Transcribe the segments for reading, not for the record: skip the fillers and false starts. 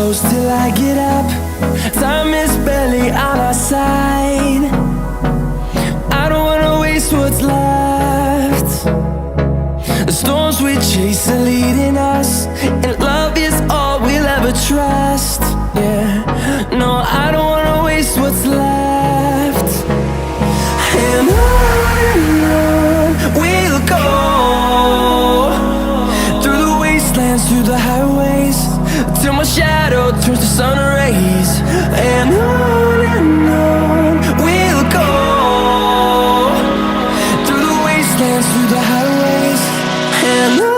close till I get up. Time is barely on our side. I don't wanna waste what's left. The storms we chase are leading us, and love is all we'll ever trust. Yeah, no, I don't wanna waste what's left. And on we'll go, through the wastelands, through the highways, till my shadow turns to sun rays. And on we'll go, through the wastelands, through the highways, and on.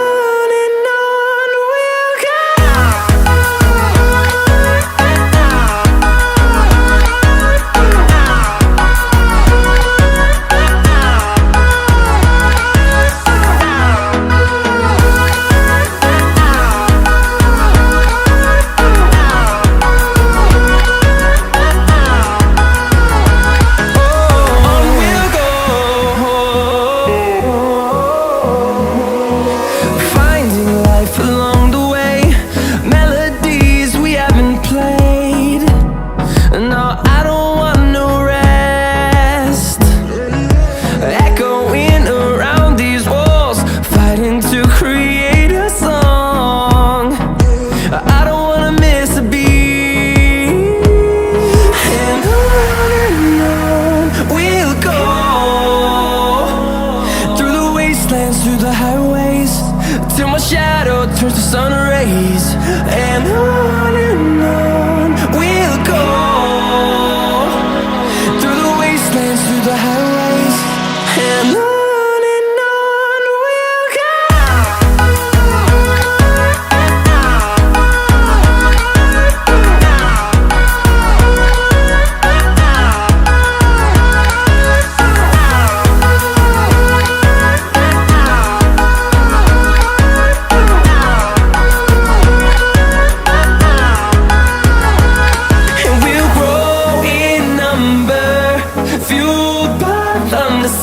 Along the way, melodies we haven't played. No, I don't want no rest. Echoing around these walls, fighting to create a song. I don't wanna miss a beat. And on we'll go, through the wastelands, through the highways, till my shadow turns to sun rays. And on we'll go, through the wastelands, through the highways, and on we'll go.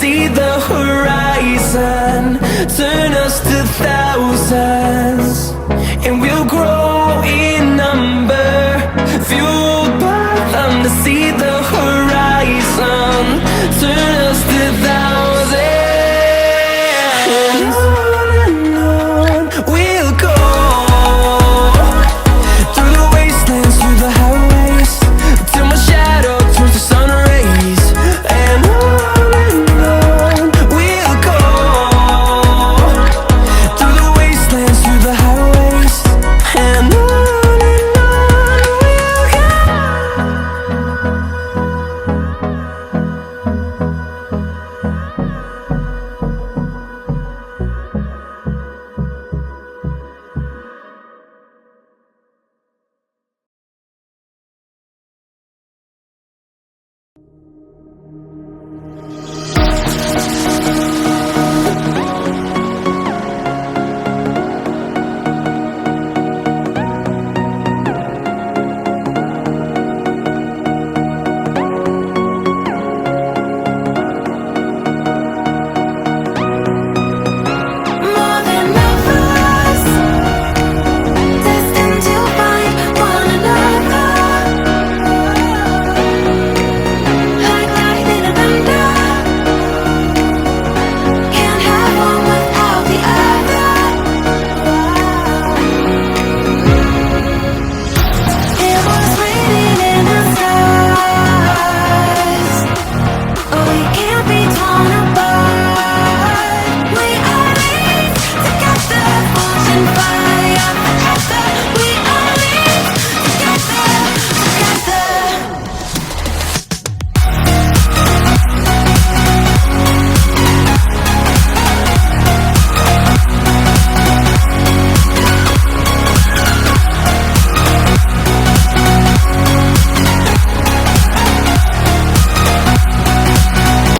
See the horizon turn us to thousands, and we'll grow